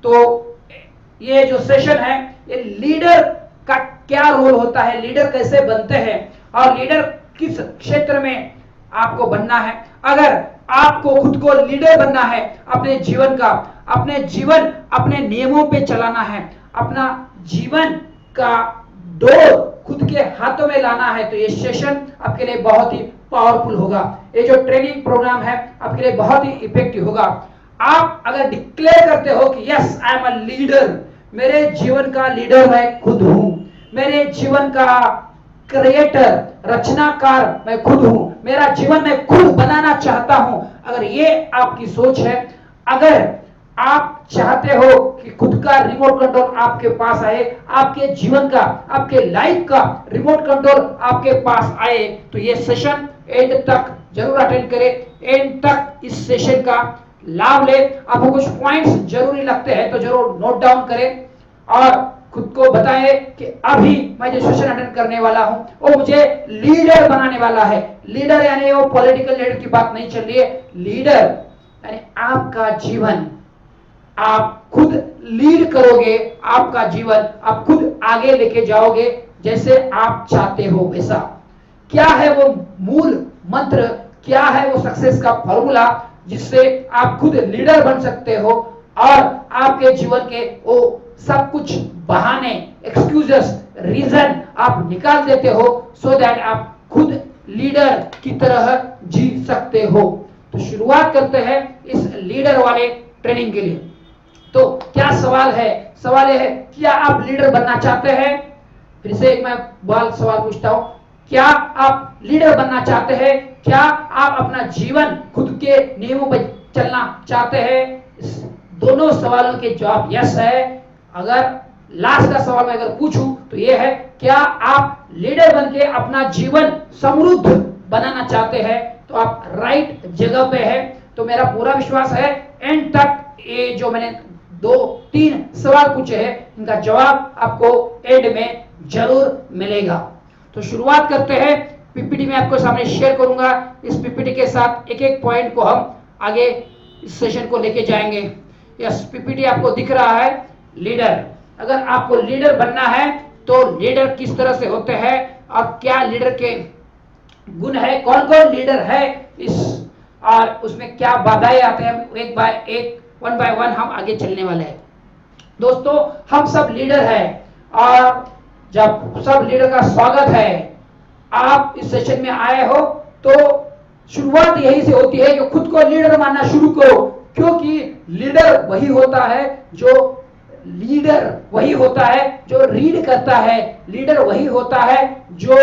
तो ये जो सेशन है, ये लीडर का क्या रोल होता है, लीडर कैसे बनते हैं और लीडर किस क्षेत्र में आपको बनना है। अगर आपको खुद को लीडर बनना है अपने जीवन का, अपने नियमों पे चलाना है, अपना जीवन का डोर खुद के हाथों में लाना है, तो ये सेशन आपके लिए बहुत ही पावरफुल होगा। ये जो ट्रेनिंग प्रोग्राम है आपके लिए बहुत ही इफेक्टिव होगा। आप अगर डिक्लेयर करते हो कि yes I am a leader, मेरे जीवन का लीडर मैं खुद हूं, मेरे जीवन का क्रिएटर, रचनाकार मैं खुद हूं, मेरा जीवन मैं खुद बनाना चाहता हूं, अगर ये आपकी सोच है, अगर आप चाहते हो कि खुद का रिमोट कंट्रोल आपके पास आए, आपके जीवन का, आपके लाइफ का रिमोट कंट्रोल आपके पास आए, तो ये सेशन एंड तक जरूर अटेंड करें, एंड तक इस सेशन का लाभ ले। आपको कुछ पॉइंट्स जरूरी लगते हैं तो जरूर नोट डाउन करें और खुद को बताएं कि अभी मैं जो सेशन अटेंड करने वाला हूं वो मुझे लीडर बनाने वाला है। लीडर यानी वो पॉलिटिकल लीडर की बात नहीं चल रही है, लीडर यानी आपका जीवन आप खुद लीड करोगे, आपका जीवन आप खुद आगे लेके जाओगे जैसे आप चाहते हो वैसा। क्या है वो मूल मंत्र, क्या है वो सक्सेस का फॉर्मूला जिससे आप खुद लीडर बन सकते हो और आपके जीवन के वो सब कुछ बहाने, एक्सक्यूजेस, रीजन आप निकाल देते हो सो दैट आप खुद लीडर की तरह जी सकते हो। तो शुरुआत करते हैं इस लीडर वाले ट्रेनिंग के लिए। तो क्या सवाल है? सवाल यह है, क्या आप लीडर बनना चाहते हैं? फिर से एक मैं सवाल पूछता हूं, क्या आप लीडर बनना चाहते हैं? क्या आप अपना जीवन खुद के नियमों पर चलना चाहते हैं? इस दोनों सवालों के जवाब यस है। अगर लास्ट का सवाल मैं अगर पूछूं तो यह है, क्या आप लीडर बनके अपना जीवन समृद्ध बनाना चाहते हैं? तो आप राइट जगह पे हैं। तो मेरा पूरा विश्वास है एंड तक ये जो मैंने 2-3 सवाल पूछे हैं इनका जवाब आपको एंड में जरूर मिलेगा। तो शुरुआत करते हैं। पीपीटी में आपको सामने शेयर करूंगा। इस पीपीटी के साथ एक एक पॉइंट को हम आगे इस सेशन को लेके जाएंगे। यस, पीपीटी आपको दिख रहा है। लीडर, अगर आपको लीडर बनना है तो लीडर किस तरह से होते हैं और क्या लीडर के गुण है, कौन कौन लीडर है इस, और उसमें क्या बाधाएं आते हैं, एक बाय एक, वन बाय वन हम आगे चलने वाले हैं। दोस्तों, हम सब लीडर हैं और जब सब लीडर का स्वागत है। आप इस सेशन में आए हो तो शुरुआत यही से होती है कि खुद को लीडर मानना शुरू करो, क्योंकि लीडर वही होता है जो रीड करता है, लीडर वही होता है जो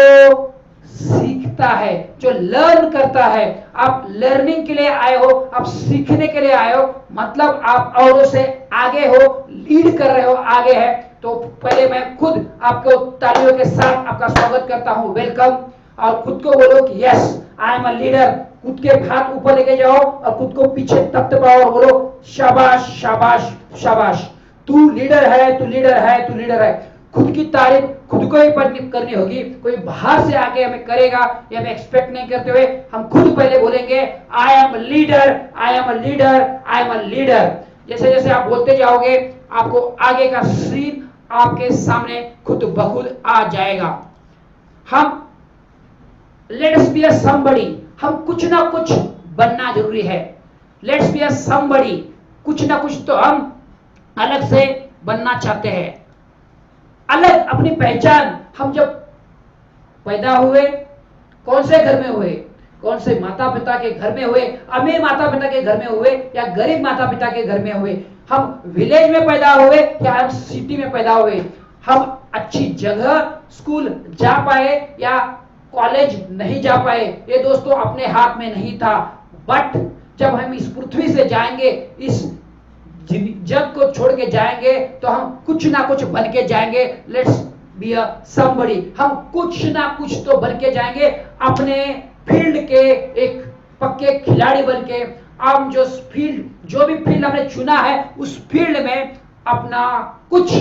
सीखता है, जो लर्न करता है। आप लर्निंग के लिए आए हो, आप सीखने के लिए आए हो, मतलब आप औरों से आगे हो, लीड कर रहे हो, आगे है। तो पहले मैं खुद आपको तालियों के साथ आपका स्वागत करता हूं, वेलकम। और खुद को बोलो कि yes I am a leader. खुद के हाथ ऊपर लेके जाओ और खुद को पीछे थपथपाओ और बोलो शाबाश शाबाश शाबाश, तू लीडर है, तू लीडर है, तू लीडर है। खुद की तारीफ खुद को ही करनी होगी, कोई बाहर से आके हमें करेगा ये हम एक्सपेक्ट नहीं करते हुए हम खुद पहले बोलेंगे I am leader, I am a leader, I am a leader. जैसे जैसे आप बोलते जाओगे आपको आगे का सीन आपके सामने खुद बखुद आ जाएगा। हम लेट्स बी अ समबडी, हम कुछ ना कुछ बनना जरूरी है। लेट्स बी अ समबडी, कुछ ना कुछ तो हम अलग से बनना चाहते हैं। अलग अपनी पहचान, हम जब पैदा हुए कौन से घर में हुए, कौन से माता पिता के घर में हुए, अमीर माता पिता के घर में हुए या गरीब माता पिता के घर में हुए, हम विलेज में पैदा हुए या हम सिटी में पैदा हुए, हम अच्छी जगह स्कूल जा पाए या कॉलेज नहीं जा पाए, ये दोस्तों अपने हाथ में नहीं था। बट जब हम इस पृथ्वी से जाएंगे, इस जग को छोड़ के जाएंगे तो हम कुछ ना कुछ बन के जाएंगे। लेट्स बी अ समबडी, हम कुछ ना कुछ तो बन के जाएंगे, अपने फील्ड के एक पक्के खिलाड़ी बन के। हम जो भी फील्ड हमने चुना है उस फील्ड में अपना कुछ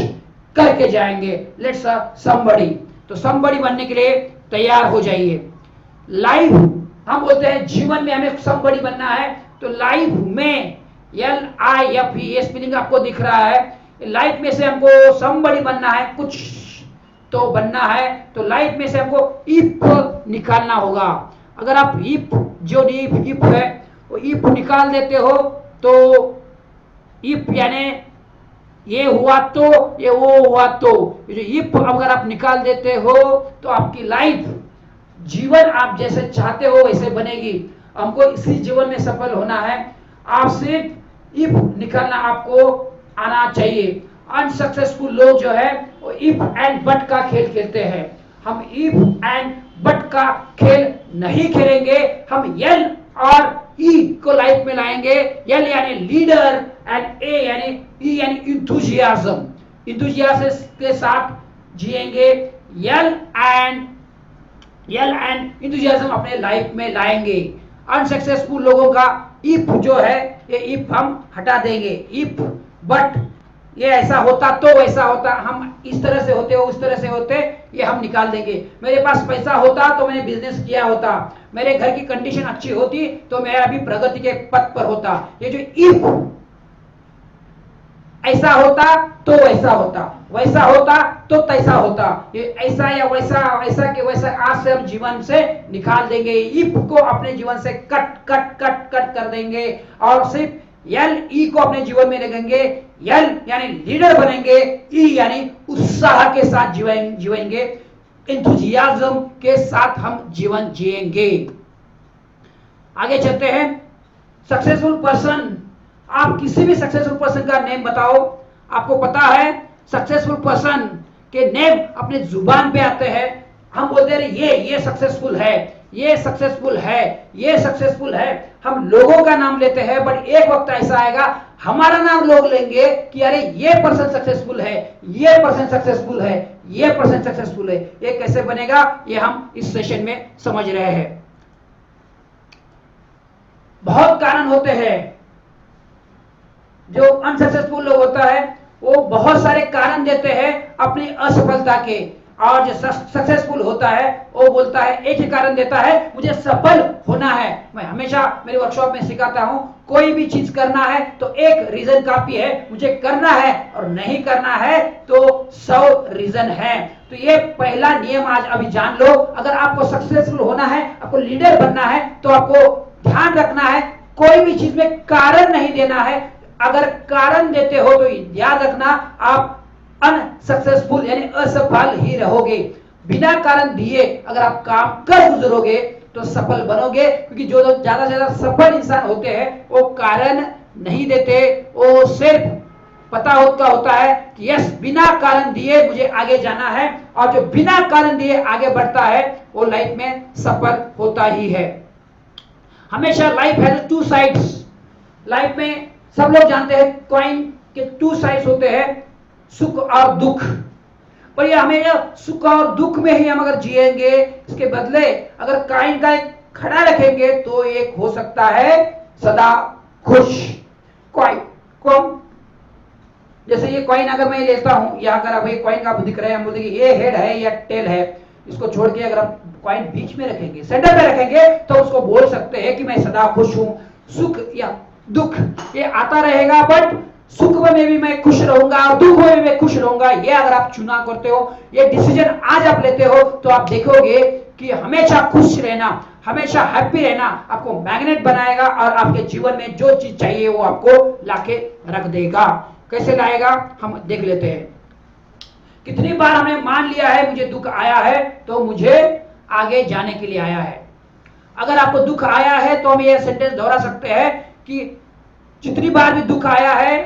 करके जाएंगे। Let's a somebody. तो समबडी बनने के लिए तैयार हो जाइए। लाइफ, हम बोलते हैं जीवन में हमें समबडी बनना है, तो लाइफ में LIFE, ये स्पेलिंग आपको दिख रहा है। लाइफ में से हमको समबड़ी बनना है, कुछ तो बनना है, तो लाइफ में से हमको इफ निकालना होगा। अगर आप इफ, जो इफ है वो इफ निकाल देते हो तो इफ यानी ये हुआ तो, ये वो हुआ तो, ये जो इफ अगर आप निकाल देते हो तो आपकी लाइफ, जीवन आप जैसे चाहते हो वैसे बनेगी। हमको इसी जीवन में सफल होना है। आप सिर्फ इफ निकालना आपको आना चाहिए। अनसक्सेसफुल लोग जो है वो इफ एंड बट का खेल खेलते हैं। हम इफ एंड बट का खेल नहीं खेलेंगे। हम यल और ई को लाइफ में लाएंगे। यल यानी लीडर एंड ए यानी ई यानी इंथुजियाज्म, इंथुजियाज्म के साथ जिएंगे। यल एंड इंथुजियाज्म अपने लाइफ में लाएंगे। अनसक्सेसफुल लोगों का इफ जो है ये इफ हम हटा देंगे। इफ बट ये ऐसा होता तो वैसा होता, हम इस तरह से होते हो उस तरह से होते, ये हम निकाल देंगे। मेरे पास पैसा होता तो मैंने बिजनेस किया होता, मेरे घर की कंडीशन अच्छी होती तो मैं अभी प्रगति के पथ पर होता। ये जो इफ, ऐसा होता तो वैसा होता, वैसा होता तो तैसा होता, ये ऐसा या वैसा, ऐसा के वैसा आज से हम जीवन से निकाल देंगे। इफ को अपने जीवन से कट कट कट कट कर देंगे और सिर्फ यल ई को अपने जीवन में रखेंगे। यल यानी लीडर बनेंगे, ई यानी उत्साह के साथ जीवेंगे, एंथुसियाज्म के साथ हम जीवन जिएंगे। आगे चलते हैं। सक्सेसफुल पर्सन, आप किसी भी सक्सेसफुल पर्सन का नेम बताओ, आपको पता है सक्सेसफुल पर्सन के नेम अपने जुबान पे आते हैं। हम बोलते हैं ये सक्सेसफुल है, ये सक्सेसफुल है, ये सक्सेसफुल है। हम लोगों का नाम लेते हैं, बट एक वक्त ऐसा आएगा हमारा नाम लोग लेंगे कि अरे ये पर्सन सक्सेसफुल है, ये पर्सन सक्सेसफुल है, ये पर्सन सक्सेसफुल है। ये कैसे बनेगा ये हम इस सेशन में समझ रहे हैं। बहुत कारण होते हैं। जो अनसक्सेसफुल लोग होता है वो बहुत सारे कारण देते हैं अपनी असफलता के, और जो सक्सेसफुल होता है वो बोलता है, एक ही कारण देता है, मुझे सफल होना है। मैं हमेशा मेरे वर्कशॉप में सिखाता हूं, कोई भी चीज करना है तो एक रीजन काफी है, मुझे करना है, और नहीं करना है तो 100 रीजन है। तो ये पहला नियम आज अभी जान लो। अगर आपको सक्सेसफुल होना है, आपको लीडर बनना है, तो आपको ध्यान रखना है कोई भी चीज में कारण नहीं देना है। अगर कारण देते हो तो याद रखना आप अनसक्सेसफुल यानी असफल ही रहोगे। बिना कारण दिए अगर आप काम कर गुजरोगे तो सफल बनोगे, क्योंकि जो ज्यादा से ज्यादा सफल इंसान होते हैं वो कारण नहीं देते, वो सिर्फ पता होता है कि यस बिना कारण दिए मुझे आगे जाना है, और जो बिना कारण दिए आगे बढ़ता है वो लाइफ में सफल होता ही है। हमेशा life has two sides. Life में सब लोग जानते हैं कॉइन के 2 साइड्स होते हैं, सुख और दुख। पर ये हमें सुख और दुख में ही हम अगर जिएंगे, इसके बदले अगर कॉइन का एक खड़ा रखेंगे तो एक हो सकता है सदा खुश। कॉइन जैसे ये कॉइन अगर मैं लेता हूं, या अगर अब ये कॉइन का दिख रहा है, हम बोलते ये हेड है या टेल है, इसको छोड़ के अगर आप कॉइन बीच में रखेंगे, सेंटर में रखेंगे, तो उसको बोल सकते हैं कि मैं सदा खुश हूं। सुख या दुख ये आता रहेगा, बट सुख में भी मैं खुश रहूंगा और दुख में भी मैं खुश रहूंगा। ये अगर आप चुनाव करते हो, ये डिसीजन आज आप लेते हो, तो आप देखोगे कि हमेशा खुश रहना, हमेशा हैप्पी रहना आपको मैग्नेट बनाएगा, और आपके जीवन में जो चीज चाहिए वो आपको लाके रख देगा। कैसे लाएगा हम देख लेते हैं। कितनी बार हमने मान लिया है मुझे दुख आया है तो मुझे आगे जाने के लिए आया है। अगर आपको दुख आया है तो हम ये सेंटेंस दोहरा सकते हैं कि जितनी बार भी दुख आया है,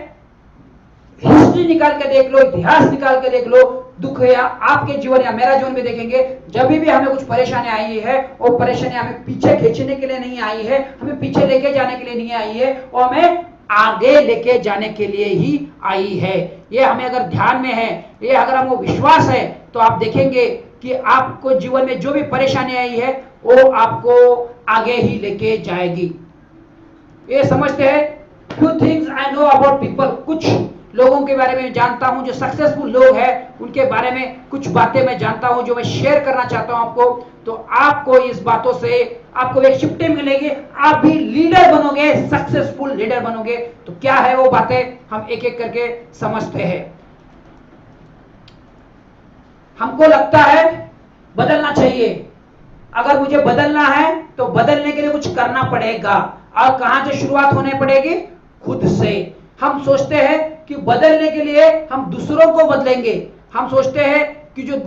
हिस्ट्री निकाल के देख लो, इतिहास निकाल के देख लो, दुख या आपके जीवन या मेरा जीवन में देखेंगे, जब भी हमें कुछ परेशानी आई है, वो परेशानी हमें पीछे खींचने के लिए नहीं आई है, हमें पीछे लेके जाने के लिए नहीं आई है, और हमें आगे लेके जाने के लिए ही आई है। ये हमें अगर ध्यान में है, ये अगर हमको विश्वास है, तो आप देखेंगे कि आपको जीवन में जो भी परेशानी आई है वो आपको आगे ही लेके जाएगी। ये समझते हैं। Few things I know about people, कुछ लोगों के बारे में जानता हूं जो सक्सेसफुल लोग हैं, उनके बारे में कुछ बातें मैं जानता हूं जो मैं शेयर करना चाहता हूं आपको। तो आपको इस बातों से आपको एक शिफ्टिंग मिलेगी, आप भी लीडर बनोगे, सक्सेसफुल लीडर बनोगे। तो क्या है वो बातें, हम एक एक करके समझते हैं। हमको लगता है बदलना चाहिए। अगर मुझे बदलना है तो बदलने के लिए कुछ करना पड़ेगा, और कहां से शुरुआत होने पड़ेगी? खुद से। हम सोचते हैं कि बदलने के लिए हम दूसरों को बदलेंगे। हम सोचते हैं कि जो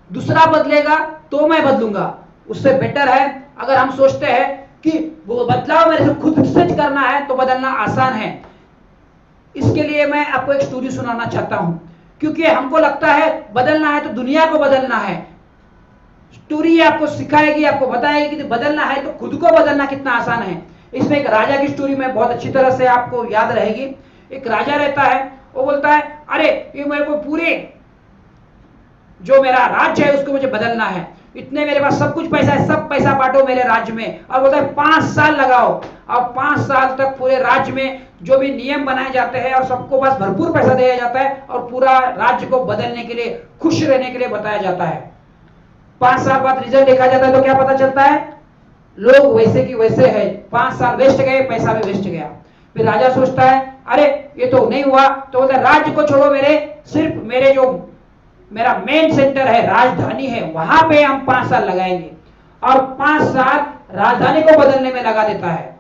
दूसरा बदलेगा तो मैं बदलूंगा। उससे बेटर है अगर हम सोचते हैं कि वो बदलाव मेरे से खुद से करना है तो बदलना आसान है। इसके लिए मैं आपको एक स्टोरी सुनाना चाहता हूं, क्योंकि हमको लगता है बदलना है तो दुनिया को बदलना है। स्टोरी आपको सिखाएगी, आपको बताएगी कि बदलना है तो खुद को बदलना कितना आसान है। इसमें एक राजा की स्टोरी में बहुत अच्छी तरह से आपको याद रहेगी। एक राजा रहता है, वो बोलता है अरे ये मेरे को पूरे जो मेरा राज्य है उसको मुझे बदलना है, इतने मेरे पास सब कुछ पैसा है, सब पैसा बांटो मेरे राज्य में। और बोलता है 5 साल लगाओ, और 5 साल तक पूरे राज्य में जो भी नियम बनाए जाते हैं और सबको बस भरपूर पैसा दिया जाता है और पूरा राज्य को बदलने के लिए, खुश रहने के लिए बताया जाता है। 5 साल बाद रिजल्ट देखा जाता है तो क्या पता चलता है? लोग वैसे की वैसे है। 5 साल वेस्ट गए, पैसा भी वेस्ट गया। फिर राजा सोचता है अरे ये तो नहीं हुआ, तो बोलता है राज्य को छोड़ो, सिर्फ मेरे जो मेरा मेन सेंटर है, राजधानी है, वहां पे हम 5 साल लगाएंगे। और 5 साल राजधानी को बदलने में लगा देता है।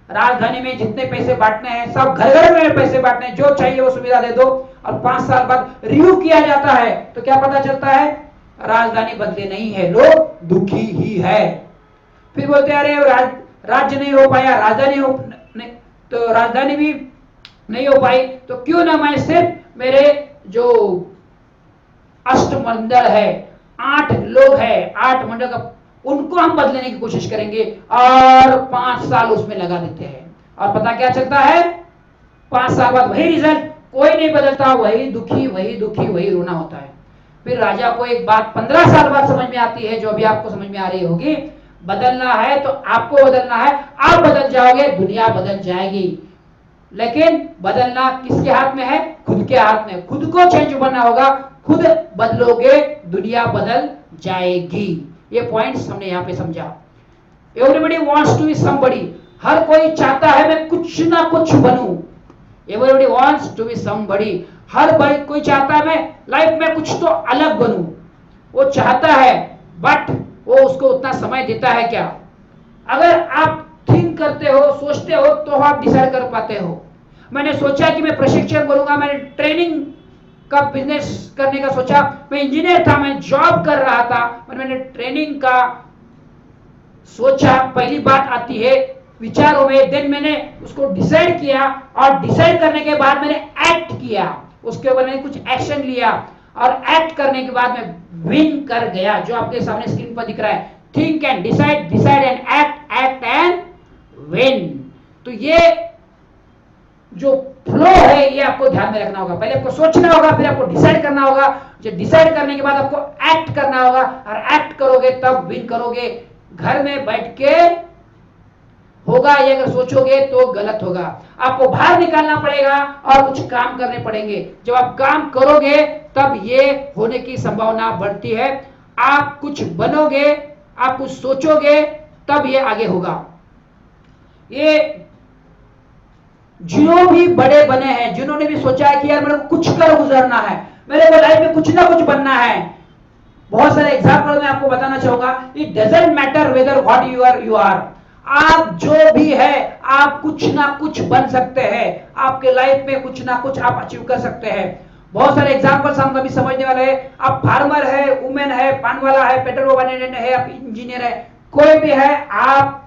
राजधानी में जितने पैसे बांटने हैं सब घर घर में पैसे बांटने हैं, जो चाहिए वो सुविधा दे दो। और 5 साल बाद रिव्यू किया जाता है तो क्या पता चलता है? राजधानी बदले नहीं है, लोग दुखी ही है। फिर बोलते हैं अरे राज्य नहीं हो पाया, राजधानी हो नहीं, तो राजधानी भी नहीं हो पाई, तो क्यों ना मैं सिर्फ मेरे जो अष्टमंडल है, 8 लोग है, 8 मंडल का, उनको हम बदलने की कोशिश करेंगे और 5 साल उसमें लगा देते हैं। और पता क्या चलता है? 5 साल बाद वही रिजल्ट, कोई नहीं बदलता, वही दुखी वही दुखी वही रोना होता है। फिर राजा को एक बात 15 साल बाद समझ में आती है, जो अभी आपको समझ में आ रही होगी। बदलना है तो आपको बदलना है, आप बदल जाओगे, दुनिया बदल जाएगी। लेकिन बदलना किसके हाथ में है? खुद के हाथ में। खुद को चेंज बनना होगा, खुद बदलोगे दुनिया बदल जाएगी। ये पॉइंट्स हमने यहां पे समझा। Everybody wants to be somebody, हर कोई चाहता है मैं कुछ ना कुछ बनूं। Everybody wants to be somebody, हर कोई चाहता है मैं लाइफ में कुछ तो अलग बनूं। वो चाहता है, बट वो उसको उतना समय देता है क्या? अगर आप थिंक करते हो, सोचते हो, तो आप डिसाइड कर पाते हो। मैंने सोचा कि मैं प्रशिक्षक बनूंगा, मैंने ट्रेनिंग का बिजनेस करने का सोचा, मैं इंजीनियर था, मैं जॉब कर रहा था, मैंने ट्रेनिंग का सोचा। पहली बात आती है विचारों में, देन मैंने उसको डिसाइड किया, और डिसाइड करने के बाद मैंने एक्ट किया, उसके ऊपर मैंने कुछ एक्शन लिया, और एक्ट करने के बाद मैं विन कर गया, जो आपके सामने स्क्रीन पर दिख रहा है। Think and decide, decide and act, act and win. तो ये जो फ्लो है ये आपको ध्यान में रखना होगा। पहले आपको सोचना होगा, फिर आपको डिसाइड करना होगा, जो डिसाइड करने के बाद आपको एक्ट करना होगा, और एक्ट करोगे तब विन करोगे। घर में बैठ के होगा ये, अगर सोचोगे तो गलत होगा। आपको बाहर निकालना पड़ेगा और कुछ काम करने पड़ेंगे। जब आप काम करोगे तब ये होने की संभावना बढ़ती है। आप कुछ बनोगे, आप कुछ सोचोगे, तब ये आगे होगा। ये जो भी बड़े बने हैं, जिन्होंने भी सोचा है कि यार मेरे को कुछ कर गुजरना है, मेरे को लाइफ में कुछ ना कुछ बनना है, बहुत सारे एग्जाम्पल मैं आपको बताना चाहूंगा। It doesn't matter whether what you are, आप जो भी है आप कुछ ना कुछ बन सकते हैं। आपके लाइफ में कुछ ना कुछ आप अचीव कर सकते हैं। बहुत सारे एग्जाम्पल्स हम अभी समझने वाले हैं। आप फार्मर है, वुमेन है, पान वाला है, पेट्रोल वाला है, आप इंजीनियर है, कोई भी है, आप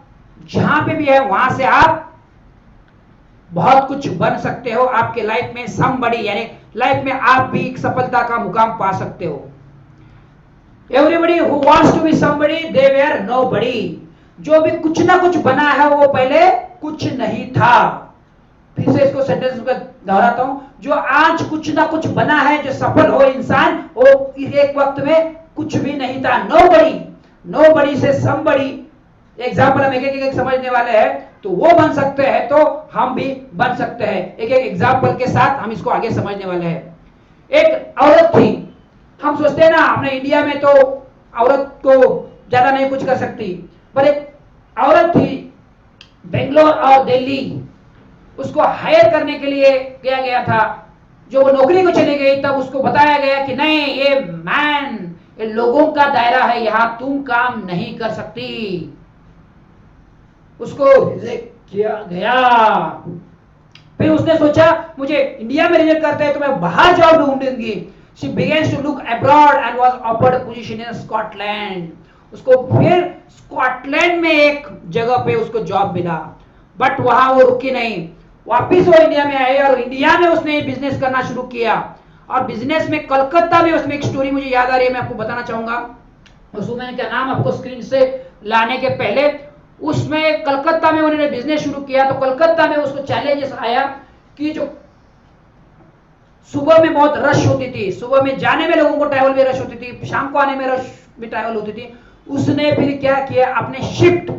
जहां पे भी है वहां से आप बहुत कुछ बन सकते हो। आपके लाइफ में समबडी, यानी लाइफ में आप भी एक सफलता का मुकाम पा सकते हो। Everybody who wants to be somebody they were nobody. जो भी कुछ ना कुछ बना है वो पहले कुछ नहीं था। फिर से इसको सेंटेंस को दोहराता हूं, जो आज कुछ ना कुछ बना है, जो सफल हो इंसान, वो एक वक्त में कुछ भी नहीं था। नोबडी, नोबडी से समबडी। एग्जाम्पल हम एक एक समझने वाले हैं, तो वो बन सकते हैं तो हम भी बन सकते हैं। एक एक एग्जाम्पल के साथ हम इसको आगे समझने वाले हैं। एक औरत थी, हम सोचते हैं ना अपने इंडिया में तो औरत को ज्यादा नहीं कुछ कर सकती। पर एक औरत थी बेंगलोर और दिल्ली, उसको हायर करने के लिए किया गया था। जो वो नौकरी को चली गई तब उसको बताया गया कि नहीं, ये लोगों का दायरा है, यहां तुम काम नहीं कर सकती। उसको रिजेक्ट किया गया। फिर उसने सोचा मुझे इंडिया में रिजेक्ट करते हैं तो मैं बाहर job ढूंढूंगी। She begins to look abroad and was offered a position in Scotland. उसको फिर स्कॉटलैंड में एक जगह पे उसको जॉब मिला, बट वहां वो रुकी नहीं। वापिस वो इंडिया में आए और इंडिया में उसने बिजनेस करना शुरू किया। और बिजनेस में कलकत्ता में उसमें एक स्टोरी मुझे याद आ रही है, मैं आपको बताना चाहूंगा। उस वुमेन का नाम आपको स्क्रीन से लाने के पहले, उसमें कलकत्ता में उन्होंने बिजनेस शुरू किया। तो कलकत्ता में उसको चैलेंजेस आया कि जो सुबह में बहुत रश होती थी, सुबह में जाने में लोगों को ट्रैवल में रश होती थी, शाम को आने में रश में ट्रैवल होती थी। उसने फिर क्या किया, अपने शिफ्ट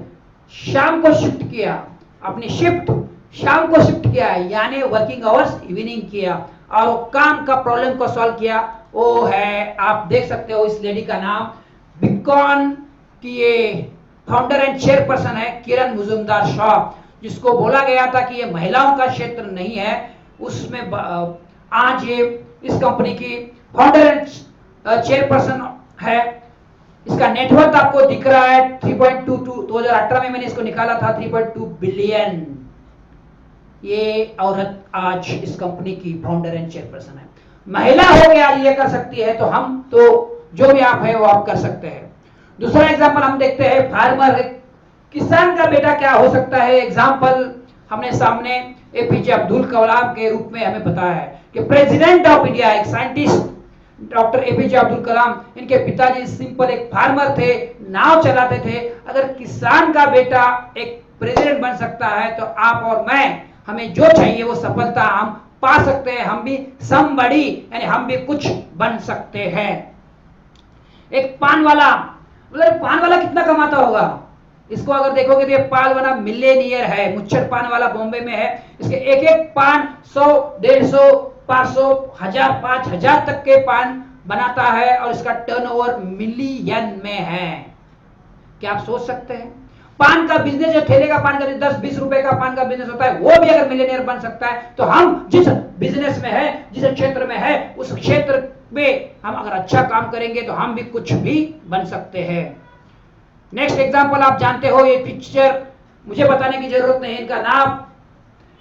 शाम को शिफ्ट किया, अपनी शिफ्ट शाम को शिफ्ट किया, यानी वर्किंग आवर्स इवनिंग किया और काम का प्रॉब्लम को सॉल्व किया। वो है, आप देख सकते हो इस लेडी का नाम, बिटकॉइन की ये फाउंडर एंड चेयरपर्सन है किरण मुजुमदार शाह, जिसको बोला गया था कि ये महिलाओं का क्षेत्र नहीं है। उसमें आज ये इस कंपनी की फाउंडर एंड चेयरपर्सन है। इसका नेटवर्थ आपको दिख रहा है 3.22, 2018 में मैंने इसको निकाला था 3.2 बिलियन। ये औरत आज इस कंपनी की फाउंडर एंड चेयरपर्सन है। महिला हो के आज ये कर सकती है, तो हम तो जो भी आप है वो आप कर सकते हैं। दूसरा एग्जांपल हम देखते हैं, फार्मर, किसान का बेटा क्या हो सकता है। एग्जांपल हमने सामने एपीजे अब्दुल कलाम के रूप में हमें बताया है कि प्रेसिडेंट ऑफ इंडिया एक scientist doctor APJ Abdul Kalam, इनके पिताजी सिंपल एक फार्मर थे, नाव चलाते थे। अगर किसान का बेटा एक प्रेसिडेंट बन सकता है तो आप और मैं, हमें जो चाहिए वो सफलता हम पा सकते हैं। हम भी समबड़ी, यानी हम भी कुछ बन सकते हैं। एक पान वाला, मतलब पान वाला कितना कमाता होगा, इसको अगर देखोगे तो ये पान वाला मिलियनियर है। मुच्छर पान वाला बॉम्बे में है। इसके एक एक पान 100, 150, 500, 1000, 5000 तक के पान बनाता है और इसका टर्नओवर मिलियन में है। क्या आप सोच सकते हैं? पान का बिजनेस, जो ठेले का पान का 10-20 रुपए का पान का बिजनेस होता है, वो भी अगर मिलियनियर बन सकता है, तो हम जिस बिजनेस में है, जिस क्षेत्र में है, उस क्षेत्र में हम अगर अच्छा काम करेंगे तो हम भी कुछ भी बन सकते हैं। नेक्स्ट एग्जांपल आप जानते हो, ये पिक्चर मुझे बताने की जरूरत नहीं, इनका नाम,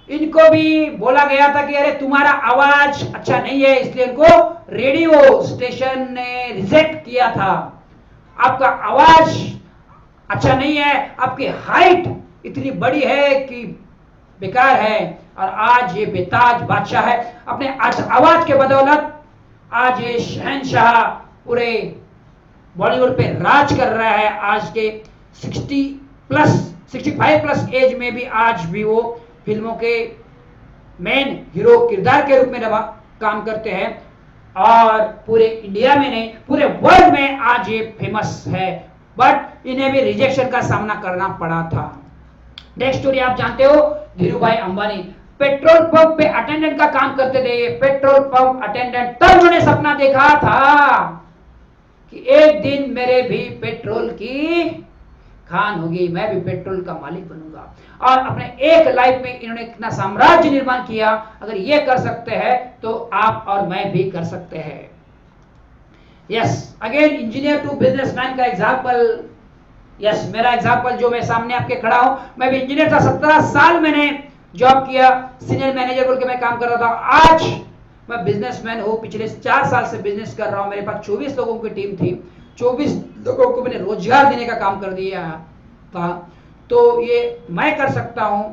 इनको भी बोला गया था कि अरे तुम्हारा आवाज अच्छा नहीं है, इसलिए इनको रेडियो स्टेशन ने रिजेक्ट किया था। आपका आवाज अच्छा नहीं है, आपकी हाइट इतनी बड़ी है कि बेकार है। और आज ये बेताज बादशाह है, अपने आवाज के बदौलत आज ये शहंशाह पूरे बॉलीवुड पे राज कर रहा है। आज के 65 प्लस एज में भी आज भी वो फिल्मों के मेन हीरो किरदार के रूप में काम करते हैं और पूरे इंडिया में नहीं, पूरे वर्ल्ड में आज ये फेमस है। बट इन्हें भी रिजेक्शन का सामना करना पड़ा था। नेक्स्ट स्टोरी आप जानते हो, धीरूभाई अंबानी पेट्रोल पंप पे अटेंडेंट का काम करते थे। पेट्रोल पंप अटेंडेंट, तब उन्होंने सपना देखा था कि एक दिन मेरे भी पेट्रोल की खान होगी, मैं भी पेट्रोल का मालिक बनूंगा। और अपने एक लाइफ में इन्होंने इतना साम्राज्य निर्माण किया। अगर ये कर सकते हैं तो आप और मैं भी कर सकते हैं। Yes, again engineer to businessman का एग्जांपल। यस, मेरा एग्जांपल जो मैं सामने आपके खड़ा हूं, मैं भी इंजीनियर था। 17 साल मैंने जॉब किया, सीनियर मैनेजर बोल के मैं काम कर रहा था। आज मैं बिजनेसमैन हूं, पिछले 4 साल से बिजनेस कर रहा हूं। मेरे पास 24 लोगों की टीम थी, 24 लोगों को मैंने रोजगार देने का काम कर दिया था। तो ये मैं कर सकता हूं,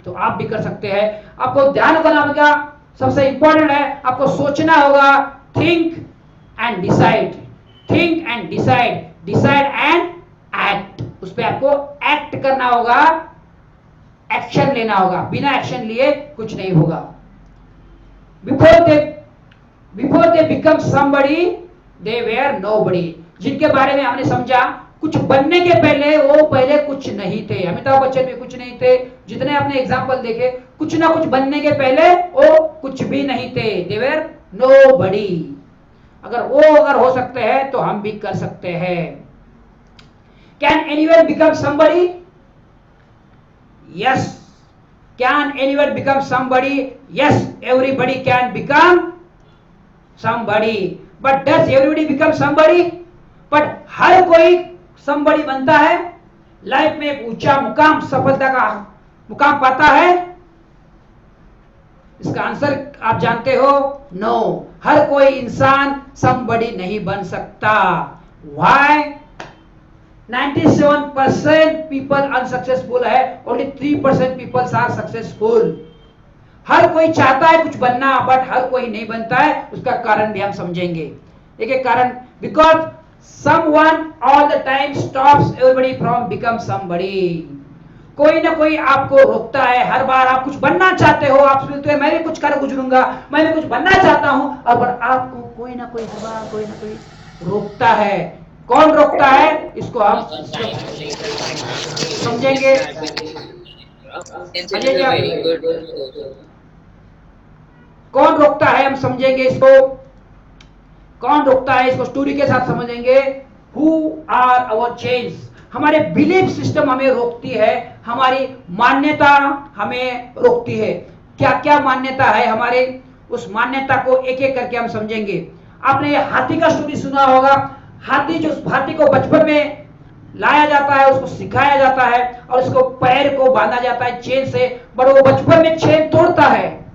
तो आप भी कर सकते हैं। आपको ध्यान रखना होगा, सबसे इंपॉर्टेंट है, आपको सोचना होगा। Think and decide, think and decide, decide and act. उस पर आपको एक्ट करना होगा, एक्शन लेना होगा। बिना एक्शन लिए कुछ नहीं होगा। Before they become somebody they were nobody. जिनके बारे में हमने समझा, कुछ बनने के पहले वो पहले कुछ नहीं थे। अमिताभ बच्चन भी कुछ नहीं थे। जितने आपने एग्जाम्पल देखे, कुछ ना कुछ बनने के पहले वो कुछ भी नहीं थे। दे वेयर नोबडी। अगर वो हो सकते हैं तो हम भी कर सकते हैं। Can anyone become somebody? Yes. Can anyone become somebody? Yes, everybody can become somebody. But does everybody become somebody? But हर कोई somebody बनता है, लाइफ में एक ऊंचा मुकाम, सफलता का मुकाम पाता है? इसका आंसर आप जानते हो? नो, हर कोई इंसान somebody नहीं बन सकता. Why? 97% people unsuccessful है, only 3% people are successful. हर कोई चाहता है कुछ बनना, बट हर कोई नहीं बनता है. उसका कारण भी हम समझेंगे. एक एक कारण, because someone all the time stops everybody from become somebody. कोई ना कोई आपको रोकता है. हर बार आप कुछ बनना चाहते हो, आप सोचते हो मैं भी कुछ कर गुजरूंगा, मैं भी कुछ बनना चाहता हूं, और आपको कोई ना कोई रोकता है. कौन रोकता है, इसको हम समझेंगे. कौन रोकता है हम समझेंगे इसको. कौन रोकता है इसको स्टोरी के साथ समझेंगे. Who are our change. हमारे बिलीफ सिस्टम हमें रोकती है, हमारी मान्यता हमें रोकती है. क्या क्या मान्यता है हमारे, उस मान्यता को एक एक करके हम समझेंगे. आपने ये हाथी का स्टोरी सुना होगा. हाथी को बचपन में लाया जाता है, उसको सिखाया जाता है और उसको पैर को बांधा जाता है चेन से, पर वो बचपन में चेन तोड़ता है.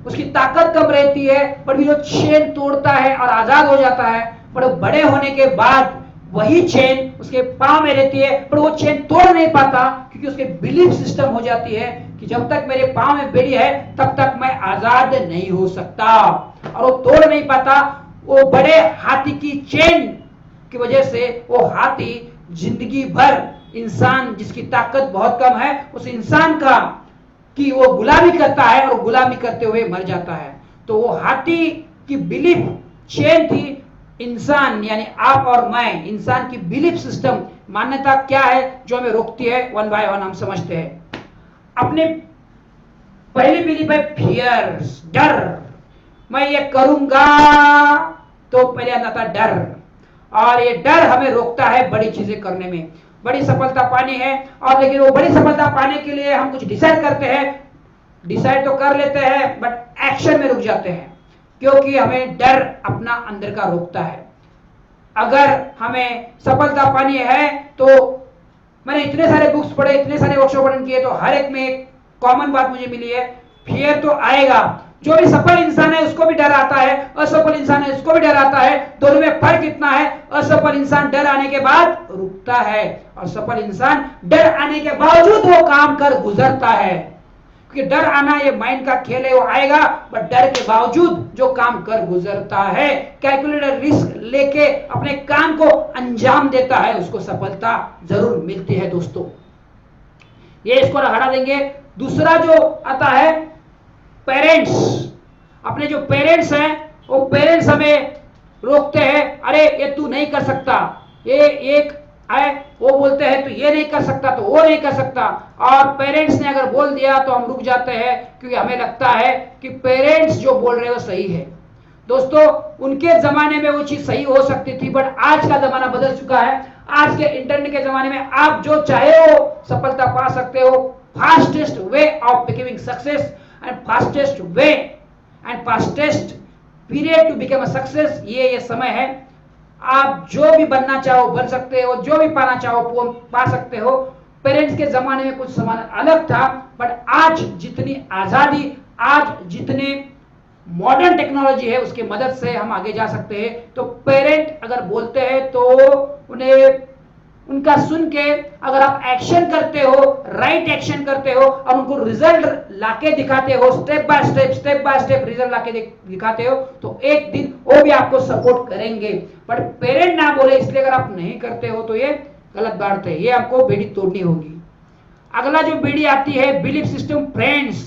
उसकी ताकत कम रहती है, पर भी वो चेन तोड़ता है और आजाद हो जाता है. पर वो बड़े होने के बाद वही चेन उसके पांव में रहती है, पर वो चेन तोड़ नहीं पाता, क्योंकि उसके बिलीफ सिस्टम हो जाती है कि जब तक मेरे पांव में बेड़ी है तब तक मैं आजाद नहीं हो सकता. और वो तोड़ नहीं पाता. वो बड़े हाथी की चेन की वजह से वो हाथी जिंदगी भर इंसान जिसकी ताकत बहुत कम है, उस इंसान का कि वो गुलामी करता है और गुलामी करते हुए मर जाता है. तो वो हाथी की बिलीफ चेन थी. इंसान यानी आप और मैं, इंसान की बिलीफ सिस्टम, मान्यता क्या है जो हमें रोकती है. वन बाय वन हम समझते हैं. अपने पहली बिलीफ है फियर, डर. मैं ये करूंगा, तो पहले आता था डर, और ये डर हमें रोकता है बड़ी चीजें करने में. बड़ी सफलता पानी है, और लेकिन वो बड़ी सफलता पाने के लिए हम कुछ डिसाइड करते हैं. डिसाइड तो कर लेते हैं, बट एक्शन में रुक जाते हैं, क्योंकि हमें डर अपना अंदर का रोकता है. अगर हमें सफलता पानी है, तो मैंने इतने सारे बुक्स पढ़े, इतने सारे वर्कशॉप अटेंड किए, तो हर एक में एक कॉमन बात मुझे मिली है, फियर तो आएगा. जो भी सफल इंसान है उसको भी डर आता है, असफल इंसान है उसको भी डर आता है. दोनों में फर्क इतना है, असफल इंसान डर आने के बाद रुकता है, और सफल इंसान डर आने के बावजूद वो काम कर गुजरता है. क्योंकि डर आना ये माइंड का खेल है, वो आएगा, बट डर के बावजूद जो काम कर गुजरता है, कैलकुलेटेड रिस्क लेके अपने काम को अंजाम देता है, उसको सफलता जरूर मिलती है. दोस्तों, ये इसको हटा देंगे. दूसरा जो आता है पेरेंट्स. अपने जो पेरेंट्स हैं, वो पेरेंट्स हमें रोकते हैं. अरे ये तू नहीं कर सकता, ये एक है, वो बोलते हैं तो ये नहीं कर सकता, तो वो नहीं कर सकता. और पेरेंट्स ने अगर बोल दिया तो हम रुक जाते हैं, क्योंकि हमें लगता है कि पेरेंट्स जो बोल रहे हैं वो सही है. दोस्तों, उनके जमाने में वो चीज सही हो सकती थी, बट आज का जमाना बदल चुका है. आज के इंटरनेट के जमाने में आप जो चाहे वो सफलता पा सकते हो. Fastest way of becoming success and fastest way and fastest period to become a success, ये समय है. आप जो भी बनना चाहो बन सकते हो, जो भी पाना चाहो पा सकते हो. पेरेंट्स के जमाने में कुछ समान अलग था, बट आज जितनी आजादी, आज जितने मॉडर्न टेक्नोलॉजी है, उसकी मदद से हम आगे जा सकते हैं. तो पेरेंट अगर बोलते हैं तो उन्हें उनका सुन के अगर आप एक्शन करते हो, राइट एक्शन करते हो, और उनको रिजल्ट लाके दिखाते हो, स्टेप बाय स्टेप रिजल्ट लाके दिखाते हो, तो एक दिन वो भी आपको सपोर्ट करेंगे. बट पेरेंट ना बोले इसलिए अगर आप नहीं करते हो तो ये गलत बात है. ये आपको बेड़ी तोड़नी होगी. अगला जो बेड़ी आती है बिलीफ सिस्टम. फ्रेंड्स,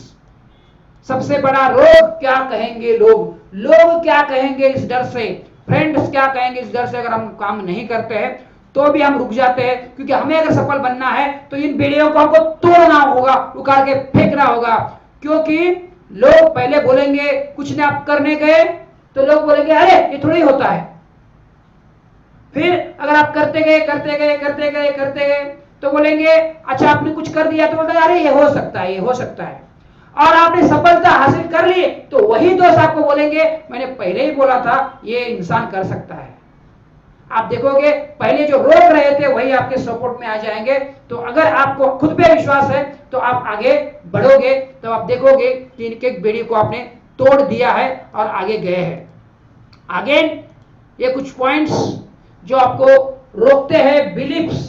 सबसे बड़ा रोग क्या कहेंगे लोग क्या कहेंगे इस डर से. फ्रेंड्स क्या कहेंगे इस डर से अगर हम काम नहीं करते हैं, तो भी हम रुक जाते हैं. क्योंकि हमें अगर सफल बनना है तो इन बेड़ियों को हमको तोड़ना होगा, उखाड़ के फेंकना होगा. क्योंकि लोग पहले बोलेंगे, कुछ ने आप करने गए तो लोग बोलेंगे अरे ये थोड़ी होता है, फिर अगर आप करते गए करते गए करते गए करते गए तो बोलेंगे अच्छा आपने कुछ कर दिया, तो बोलते हैं अरे ये हो सकता है, ये हो सकता है। और आपने सफलता हासिल कर ली तो वही दोस्त आपको बोलेंगे मैंने पहले ही बोला था ये इंसान कर सकता है। आप देखोगे पहले जो रोक रहे थे वही आपके सपोर्ट में आ जाएंगे। तो अगर आपको खुद पे विश्वास है तो आप आगे बढ़ोगे, तो आप देखोगे कि इनके बेड़ी को आपने तोड़ दिया है और आगे गए हैं। आगे ये कुछ पॉइंट्स जो आपको रोकते हैं बिलीफ्स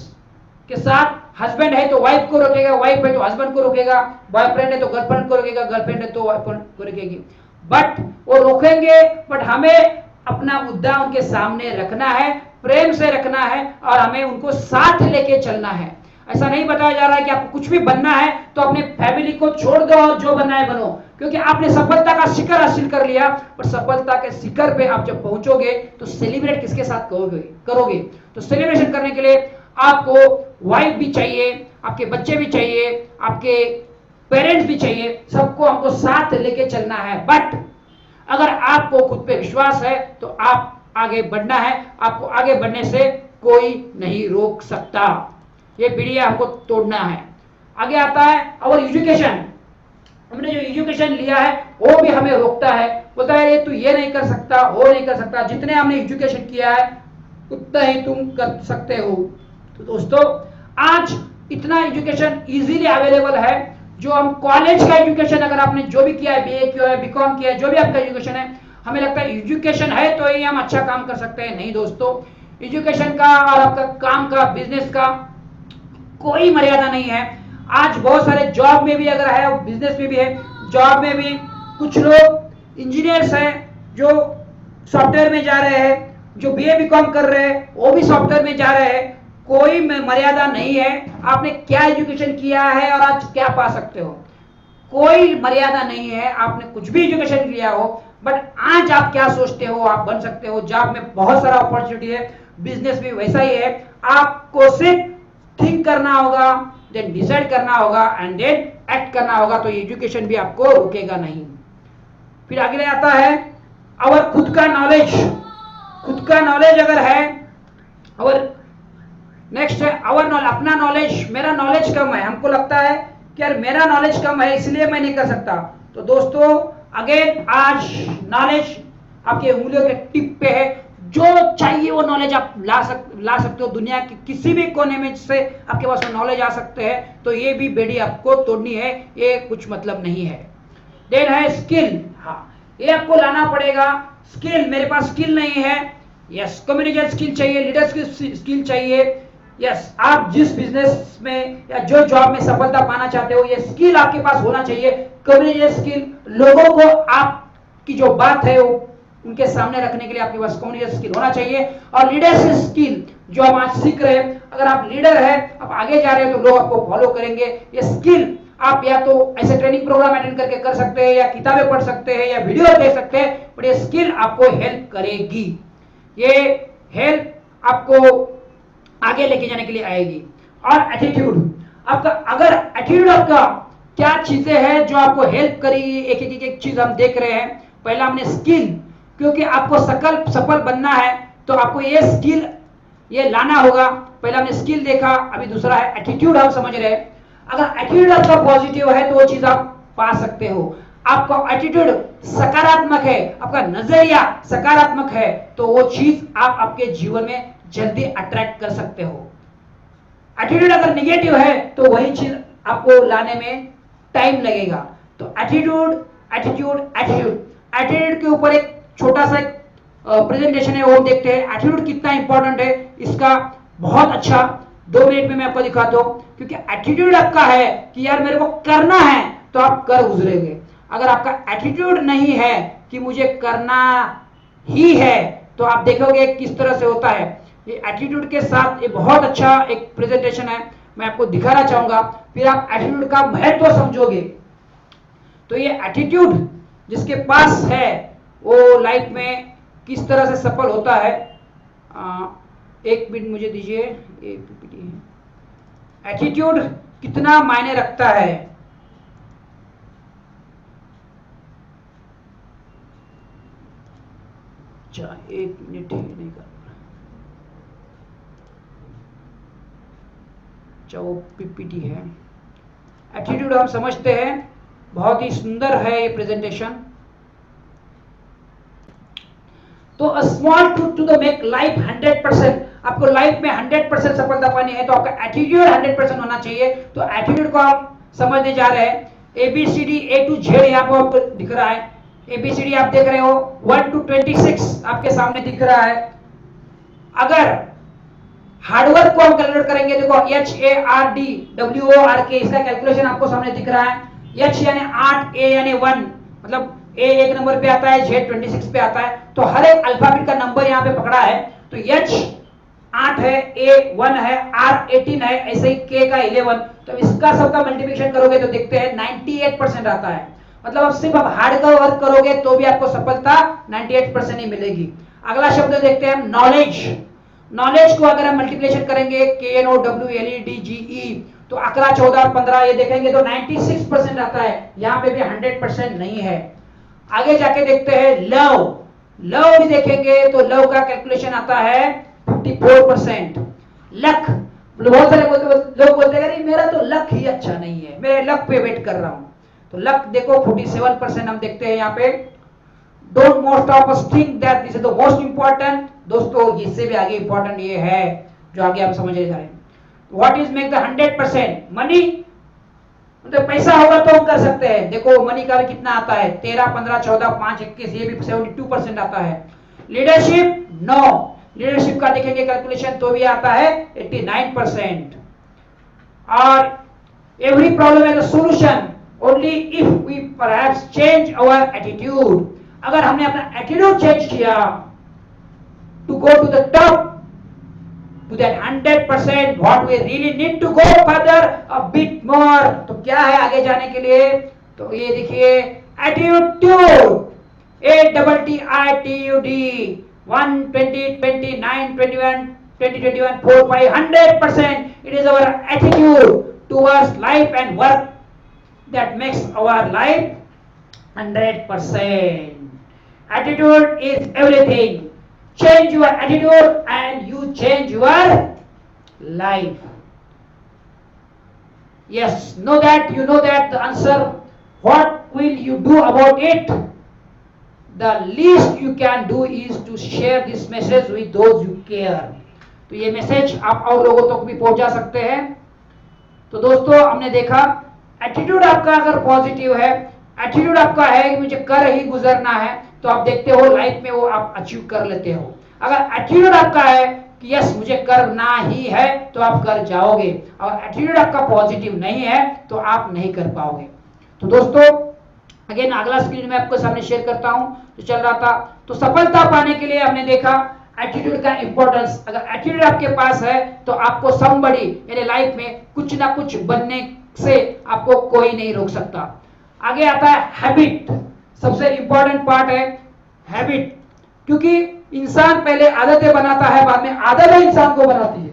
के साथ। हस्बैंड है तो वाइफ को रोकेगा, वाइफ है तो हस्बैंड को रोकेगा, बॉयफ्रेंड है तो गर्लफ्रेंड को रोकेगा, गर्लफ्रेंड है तो बॉयफ्रेंड को रोकेगी। बट वो रोकेंगे, बट हमें अपना मुद्दा उनके सामने रखना है, प्रेम से रखना है और हमें उनको साथ लेके चलना है। ऐसा नहीं बताया जा रहा है कि आपको कुछ भी बनना है तो अपने फैमिली को छोड़ दो और जो बनना है बनो, क्योंकि आपने सफलता का शिखर हासिल कर लिया, पर सफलता के शिखर पे आप जब पहुंचोगे तो सेलिब्रेट किसके साथ करोगे। तो सेलिब्रेशन करने के लिए आपको वाइफ भी चाहिए, आपके बच्चे भी चाहिए, आपके पेरेंट्स भी चाहिए, सबको हमको साथ लेके चलना है। बट अगर आपको खुद पे विश्वास है तो आप आगे बढ़ना है, आपको आगे बढ़ने से कोई नहीं रोक सकता। ये पीढ़ियां हमको तोड़ना है। आगे आता है और एजुकेशन। हमने जो एजुकेशन लिया है वो भी हमें रोकता है, बोलता है ये तू ये नहीं कर सकता, वो नहीं कर सकता, जितने हमने एजुकेशन किया है उतना ही तुम कर सकते हो। तो दोस्तों आज इतना एजुकेशन इजीली अवेलेबल है, जो हम कॉलेज का एजुकेशन अगर आपने जो भी किया है, बीए किया है, बीकॉम किया है, जो भी आपका एजुकेशन है, हमें लगता है एजुकेशन है तो ही हम अच्छा काम कर सकते हैं। नहीं दोस्तों, एजुकेशन का और आपका काम का, बिजनेस का कोई मर्यादा नहीं है। आज बहुत सारे जॉब में भी अगर है, बिजनेस में भी है, जॉब में भी कुछ लोग इंजीनियर्स हैं जो सॉफ्टवेयर में जा रहे हैं, जो बीए बीकॉम कर रहे हैं वो भी सॉफ्टवेयर में जा रहे हैं। कोई मर्यादा नहीं है, आपने क्या एजुकेशन किया है और आज क्या पा सकते हो, कोई मर्यादा नहीं है। आपने कुछ भी एजुकेशन लिया हो, बट आज आप क्या सोचते हो आप बन सकते हो। जॉब में बहुत सारा अपॉर्चुनिटी है, बिजनेस भी वैसा ही है। आपको सिर्फ थिंक करना होगा, देन डिसाइड करना होगा एंड देन एक्ट करना होगा, तो एजुकेशन भी आपको रोकेगा नहीं। फिर आगे आता है और खुद का नॉलेज। खुद का नॉलेज अगर है, और नेक्स्ट है अवर नॉलेज, अपना नॉलेज। मेरा नॉलेज कम है, हमको लगता है कि यार मेरा नॉलेज कम है इसलिए मैं नहीं कर सकता। तो दोस्तों अगेन आज नॉलेज आपके उंगलियों के टिप पे है, जो चाहिए वो नॉलेज आप ला सकते हो। दुनिया के किसी भी कोने में से आपके पास वो नॉलेज आ सकते हैं, तो ये भी बेड़ी आपको तोड़नी है, ये कुछ मतलब नहीं है। देन है स्किल। हाँ, ये आपको लाना पड़ेगा। स्किल, मेरे पास स्किल नहीं है, यस, कम्युनिकेशन स्किल चाहिए, लीडरशिप स्किल चाहिए, यस, आप जिस बिजनेस में या जो जॉब में सफलता पाना चाहते हो ये स्किल आपके पास होना चाहिए। कम्युनिकेशन स्किल, लोगों को आपकी जो बात है वो उनके सामने रखने के लिए आपके पास कम्युनिकेशन स्किल होना चाहिए। और लीडरशिप स्किल जो हम आज सीख रहे हैं, अगर आप लीडर है, आप आगे जा रहे हैं तो लोग आपको फॉलो करेंगे। ये स्किल आप या तो ऐसे ट्रेनिंग प्रोग्राम अटेंड करके कर सकते हैं, या किताबें पढ़ सकते हैं, या वीडियो देख सकते हैं, बट ये स्किल आपको हेल्प करेगी। ये हेल्प आपको आगे लेके जाने के लिए आएगी। और एटीट्यूड आपका, अगर एटीट्यूड आपका, क्या चीजें हैं जो आपको हेल्प करेगी, एक एक चीज हम देख रहे हैं। पहला हमने स्किल, क्योंकि आपको सफल बनना है तो आपको ये स्किल ये लाना होगा। पहला हमने स्किल देखा, अभी दूसरा है एटीट्यूड, हम समझ रहे हैं। अगर एटीट्यूड आपका पॉजिटिव है तो वो चीज आप पा सकते हो। आपका एटीट्यूड सकारात्मक है, आपका नजरिया सकारात्मक है, तो वो चीज आप आपके जीवन में जल्दी अट्रैक्ट कर सकते हो। एटीट्यूड अगर निगेटिव है तो वही चीज आपको लाने में टाइम लगेगा। तो एटीट्यूड एटीट्यूड एटीट्यूड एटीट्यूड के ऊपर एक छोटा सा प्रेजेंटेशन है, वो देखते हैं एटीट्यूड कितना इंपॉर्टेंट है। इसका बहुत अच्छा 2 मिनट में मैं आपको दिखाता हूं, क्योंकि एटीट्यूड आपका है कि यार मेरे को करना है तो आप कर गुजरेंगे। अगर आपका एटीट्यूड नहीं है कि मुझे करना ही है, तो आप देखोगे किस तरह से होता है। ये एटीट्यूड के साथ ये बहुत अच्छा एक प्रेजेंटेशन है, मैं आपको दिखाना चाहूंगा, फिर आप एटीट्यूड का महत्व समझोगे। तो ये एटीट्यूड जिसके पास है वो लाइफ में किस तरह से सफल होता है। 1 मिनट मुझे दीजिए, एटीट्यूड कितना मायने रखता है। अच्छा 1 मिनट नहीं कर, जो पीपीटी है, एटीट्यूड हम समझते हैं, बहुत ही सुंदर है ये प्रेजेंटेशन। तो small to the make life 100%, आपको लाइफ में 100% सफलता पानी है तो आपका एटीट्यूड 100% होना चाहिए। तो एटीट्यूड को आप समझने जा रहे हैं। ABCD A to Z यहाँ पर आपको दिख रहा है। ABCD आप देख रहे हो 1 to 26 आपके सामने दिख रहा है। अगर हार्डवर्क को हम कैलकुलेट करेंगे, देखो HARDWORK, इसका कैलकुलेशन आपको सामने दिख रहा है। H यानी 8, A यानी 1, मतलब A एक नंबर पे आता है, Z 26 पे आता है। तो हर एक अल्फाबेट का नंबर यहाँ पे पकड़ा है। तो H 8 है, A 1 है, R 18 है, ऐसे ही K का 11। तो इसका सबका मल्टीप्लिकेशन करोगे तो देखते हैं 98% आता है। मतलब अब सिर्फ आप हार्ड का वर्क करोगे तो भी आपको सफलता 98% ही मिलेगी। अगला शब्द देखते हैं हम, नॉलेज। नॉलेज को अगर हम मल्टीप्लिकेशन करेंगे KNOWLEDGE तो 11, 14, 15 ये देखेंगे तो 96% आता है। यहाँ पे भी 100% नहीं है। आगे जाके देखते हैं लव। लव भी देखेंगे तो लव का कैलकुलेशन आता है 54%। लक, बहुत सारे लोग बोलते हैं मेरा तो लक ही अच्छा नहीं है, मैं लक पे वेट कर रहा हूं। तो लक देखो 47% हम देखते हैं यहाँ पे। Don't most of us think that this is the most important. दोस्तों इससे भी आगे इंपॉर्टेंट ये है जो आगे आप समझ जा रहे हैं। What is make the 100%? Money, मतलब पैसा होगा तो हम कर सकते हैं। देखो मनी का कितना आता है, 13, 15, 14, 5, 21, ये भी 72% आता है। लीडरशिप, नो, लीडरशिप का देखेंगे कैलकुलेशन तो भी आता है 89%। और एवरी प्रॉब्लम है the solution only if we perhaps change our attitude. अगर हमने अपना एटीट्यूड चेंज किया to go to the top, to that 100%, what we really need to go further a bit more। तो क्या है आगे जाने के लिए? तो ये देखिए attitude, ATTITUD 1, 20, 29, 21, 20, 21, 4, 5, 100%। It is our attitude towards life and work that makes our life 100%. Attitude is everything. Change your attitude and you change your life. Yes, know that, you know that the answer. What will you do about it? The least you can do is to share this message with those you care. तो ये message आप और लोगों तक भी पहुंचा सकते हैं। तो दोस्तों हमने देखा एटीट्यूड आपका अगर पॉजिटिव है, एटीट्यूड आपका है कि मुझे कर ही गुजरना है, तो आप देखते हो लाइफ में वो आप अचीव कर लेते हो। अगर एटीट्यूड आपका है कि यस मुझे करना ही है तो आप कर जाओगे, और एटीट्यूड आपका पॉजिटिव नहीं है तो आप नहीं कर पाओगे। तो दोस्तों अगेन अगला स्क्रीन में आपको सामने शेयर करता हूं तो चल रहा था। तो सफलता पाने के लिए हमने देखा एटीट्यूड का इंपॉर्टेंस। अगर एटीट्यूड आपके पास है तो आपको समबडी यानी लाइफ में कुछ ना कुछ बनने से आपको कोई नहीं रोक सकता। आगे आता है हैबिट, सबसे इंपॉर्टेंट पार्ट है हैबिट, क्योंकि इंसान पहले आदतें बनाता है, बाद में आदतें इंसान को बनाती है।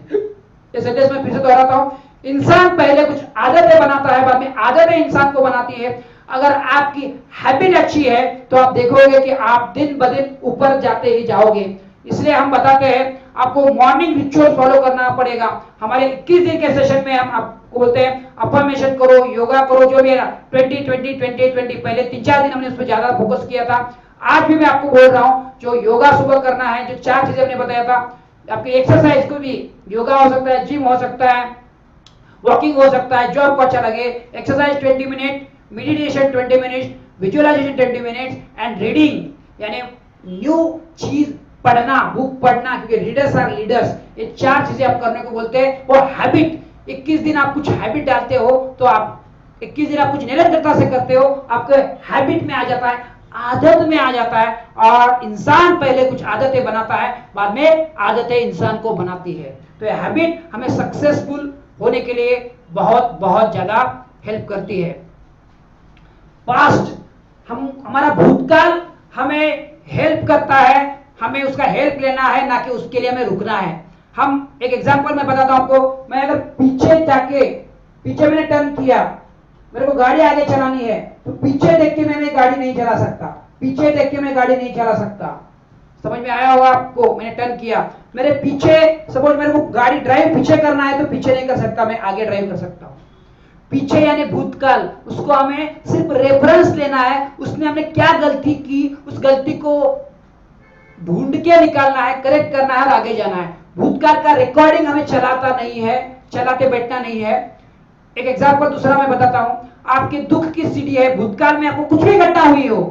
ये सेंटेंस में फिर से दोहराता हूं, इंसान पहले कुछ आदतें बनाता है, बाद में आदतें इंसान को बनाती है। अगर आपकी हैबिट अच्छी है तो आप देखोगे कि आप दिन ब दिन ऊपर जाते ही जाओगे। इसलिए हम बताते हैं आपको मॉर्निंग रिचुअल फॉलो करना पड़ेगा। हमारे 21 दिन के सेशन में हम आपको बोलते हैं अफर्मेशन करो, योगा करो, जो भी है 20-20-20-20। पहले 3-4 दिन हमने उस पर ज्यादा फोकस किया था। आज भी मैं आपको बोल रहा हूं जो योगा सुबह करना है, जो 4 चीजें हमने बताया था, आपकी एक्सरसाइज को भी योगा हो सकता है, जिम हो सकता है, वॉकिंग हो सकता है, जो आपको अच्छा लगे। Exercise 20 minute, meditation 20 minute, visualisation 20 minute and reading यानी न्यू चीज पढ़ना, बुक पढ़ना, क्योंकि रीडर्स आर लीडर्स। ये 4 चीजें आप करने को बोलते हैं। और हैबिट, 21 दिन आप कुछ हैबिट डालते हो तो आप 21 दिन आप कुछ निरंतरता से करते हो, आपके हैबिट में आ जाता है, आदत में आ जाता है। और इंसान पहले कुछ आदतें बनाता है, बाद में आदतें इंसान को बनाती है। तो ये हैबिट हमें सक्सेसफुल होने के लिए बहुत बहुत ज्यादा हेल्प करती है। पास्ट, हमारा भूतकाल हमें हेल्प करता है, हमें उसका हेल्प लेना है, ना कि उसके लिए हमें रुकना है। हम एक एग्जांपल मैं बताता हूं आपको। मैं अगर पीछे मैंने टर्न किया, मेरे को गाड़ी आगे चलानी है, तो पीछे देख के मैं गाड़ी नहीं चला सकता, पीछे देख के मैं गाड़ी नहीं चला सकता। समझ में आया होगा आपको। मैंने टर्न किया, मेरे पीछे सपोज मेरे को गाड़ी ड्राइव पीछे करना है तो पीछे नहीं कर सकता, मैं आगे ड्राइव कर सकता हूं। पीछे यानी भूतकाल, उसको हमें सिर्फ रेफरेंस लेना है, उसने हमने क्या गलती की, उस गलती को ढूंढ के निकालना है, करेक्ट करना है और आगे जाना है। भूतकाल का रिकॉर्डिंग हमें चलाता नहीं है, चलाते बैठना नहीं है। एक एग्जांपल दूसरा मैं बताता हूं, आपके दुख की सीडी है, भूतकाल में आपको कुछ भी घटना हुई हो,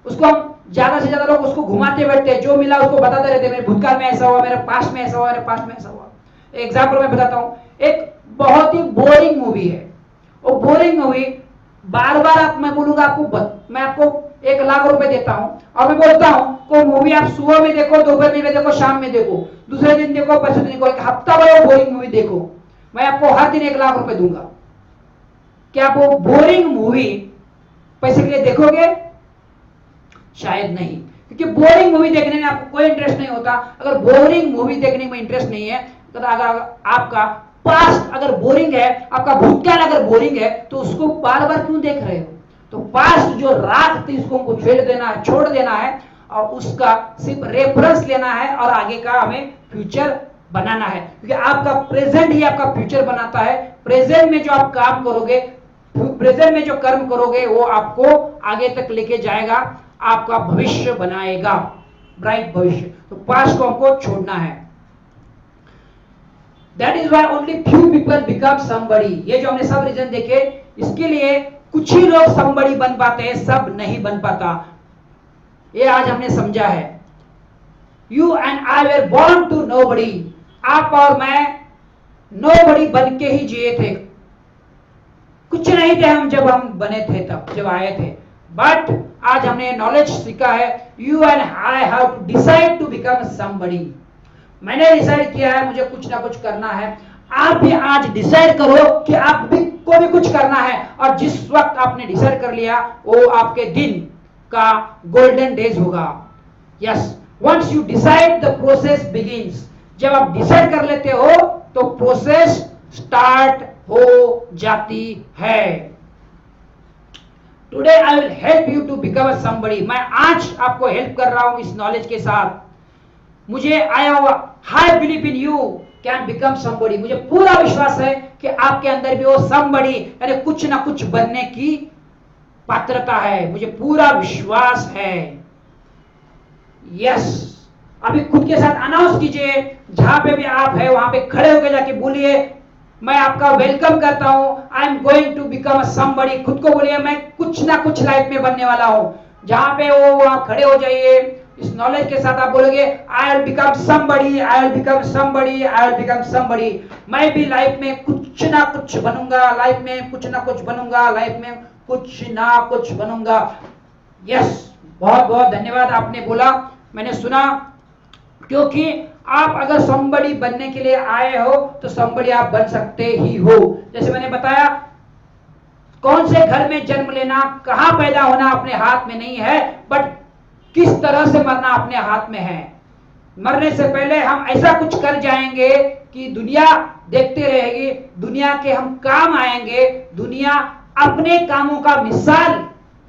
उसको हम ज्यादा से ज्यादा लोग उसको घुमाते बैठते हैं, जो मिला उसको बताते रहते हैं, मेरे भूतकाल में ऐसा हुआ, मेरे पास्ट में ऐसा हुआ, मेरे पास्ट में ऐसा हुआ। एग्जांपल मैं बताता हूं, एक बहुत ही बोरिंग मूवी है, वो बोरिंग मूवी बार बार आप, मैं बोलूंगा आपको, मैं आपको 1 लाख रुपए देता हूं और मैं बोलता हूं को मूवी आप सुबह में देखो, दोपहर में देखो, शाम में देखो, दूसरे दिन देखो, परसों दिन देखो, एक हफ्ता भर वो बोरिंग मूवी देखो, मैं आपको हर दिन 1 लाख रुपए दूंगा। क्या आप वो बोरिंग मूवी पैसे के लिए देखोगे? शायद नहीं, क्योंकि बोरिंग मूवी देखने में आपको कोई इंटरेस्ट नहीं होता। अगर बोरिंग मूवी देखने में इंटरेस्ट नहीं है तो अगर आपका पास्ट अगर बोरिंग है, आपका भूतकाल अगर बोरिंग है, तो उसको बार बार क्यों देख रहे हो? तो पास्ट जो राग थी उसको हमको छोड़ देना है और उसका सिर्फ रेफरेंस लेना है और आगे का हमें फ्यूचर बनाना है, क्योंकि आपका प्रेजेंट ही आपका फ्यूचर बनाता है। प्रेजेंट में जो आप काम करोगे, प्रेजेंट में जो कर्म करोगे, वो आपको आगे तक लेके जाएगा, आपका भविष्य बनाएगा, ब्राइट भविष्य। तो पास्ट को हमको छोड़ना है। That is why only few people become somebody। ये जो हमने सब रीजन देखे, इसके लिए कुछ ही लोग somebody बन पाते हैं, सब नहीं बन पाता। ये आज हमने समझा है। You and I were born to nobody। आप और मैं nobody बन के ही जिए थे, कुछ नहीं थे हम जब हम बने थे, तब जब आए थे। बट आज हमने नॉलेज सीखा है, you and I have to decide to become somebody. मैंने डिसाइड किया है मुझे कुछ ना कुछ करना है, आप भी आज डिसाइड करो कि आप भी को भी कुछ करना है। और जिस वक्त आपने डिसाइड कर लिया, वो आपके दिन का गोल्डन डेज होगा। Yes, once you decide the process begins. जब आप डिसाइड कर लेते हो तो प्रोसेस स्टार्ट हो जाती है। Today I will help you to become a somebody. मैं आज आपको हेल्प कर रहा हूं इस नॉलेज के साथ। मुझे आया हुआ I believe in you can become somebody. मुझे पूरा विश्वास है कि आपके अंदर भी वो समबडी यानी कुछ ना कुछ बनने की पात्रता है, मुझे पूरा विश्वास है। यस, अभी खुद के साथ अनाउंस कीजिए, जहां पे भी आप है वहां पे खड़े होकर जाके बोलिए, मैं आपका वेलकम करता हूं, I am going to become a somebody. खुद को बोलिए, मैं कुछ ना कुछ लाइफ में बनने वाला हूं। जहां पे वो वहां खड़े हो जाइए, इस नॉलेज के साथ आप बोलोगे, I will become somebody, I will become somebody, I will become somebody. मैं भी लाइफ में कुछ ना कुछ बनूंगा, लाइफ में कुछ ना कुछ बनूंगा, लाइफ में कुछ ना कुछ बनूंगा। यस, बहुत बहुत धन्यवाद, आपने बोला, मैंने सुना। क्योंकि आप अगर समबडी बनने के लिए आए हो तो समबडी आप बन सकते ही हो। जैसे मैंने बताया, कौन से घर में जन्म लेना, कहां पैदा होना अपने हाथ में नहीं है, बट किस तरह से मरना अपने हाथ में है। मरने से पहले हम ऐसा कुछ कर जाएंगे कि दुनिया देखते रहेगी, दुनिया के हम काम आएंगे, दुनिया अपने कामों का मिसाल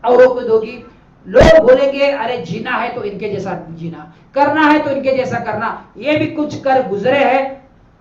औरों को दोगी। लोग बोलेंगे, अरे जीना है तो इनके जैसा जीना, करना है तो इनके जैसा करना। ये भी कुछ कर गुजरे हैं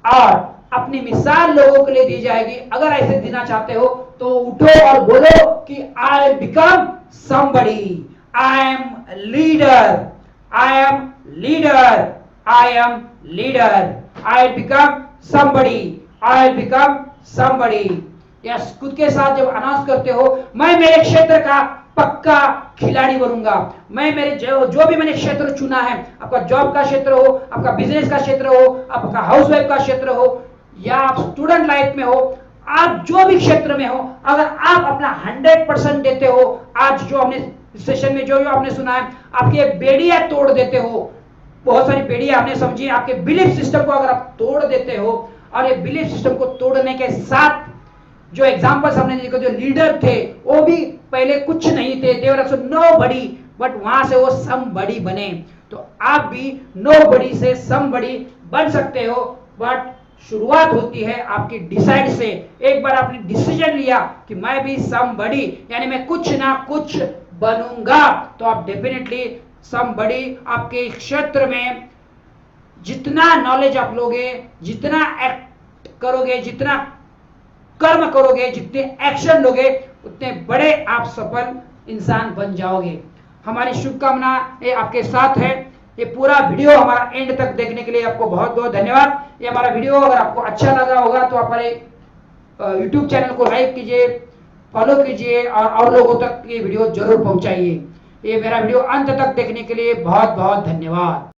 और अपनी मिसाल लोगों के लिए दी जाएगी। अगर ऐसे जीना चाहते हो तो उठो और बोलो कि I become somebody, I am leader, I am leader, I am leader, I become somebody, I become somebody. Yes, खुद के साथ जब अनाउंस करते हो, मैं मेरे क्षेत्र का पक्का खिलाड़ी बनूंगा, मैं मेरे जो भी मैंने क्षेत्र चुना है, आपका जॉब का क्षेत्र हो, आपका बिजनेस का क्षेत्र हो, आपका हाउसवाइफ का क्षेत्र हो, या आप स्टूडेंट लाइफ में हो, आप जो भी क्षेत्र में हो, अगर आप अपना 100% देते हो, आज जो हमने सेशन में जो आपने सुना है, आपकी बेड़ियां तोड़ देते हो, बहुत सारी बेड़ियां हमने समझी, आपके बिलीफ सिस्टम को अगर आप तोड़ देते हो, और ये बिलीफ सिस्टम को तोड़ने के साथ जो एग्जांपल्स हमने देखो, जो लीडर थे वो भी पहले कुछ नहीं थे, दे वर आल्सो नोबडी, बट वहां से वो समबडी बने। तो आप भी नोबडी से समबडी बन सकते हो, बट शुरुआत होती है आपकी डिसाइड से। एक बार आपने डिसीजन लिया कि मैं भी समबडी यानी मैं कुछ ना कुछ बनूंगा, तो आप डेफिनेटली समबड़ी आपके क्षेत्र में जितना नॉलेज आप लोगे, जितना एक्ट करोगे, जितना कर्म करोगे, जितने एक्शन लोगे, उतने बड़े आप सफल इंसान बन जाओगे। हमारी शुभकामना ये आपके साथ है। ये पूरा वीडियो हमारा एंड तक देखने के लिए आपको बहुत बहुत धन्यवाद। ये हमारा वीडियो अगर आपको अच्छा लगा होगा तो हमारे YouTube चैनल को लाइक कीजिए, फॉलो कीजिए और लोगों तक ये वीडियो जरूर पहुंचाइए। ये मेरा वीडियो अंत तक देखने के लिए बहुत बहुत धन्यवाद।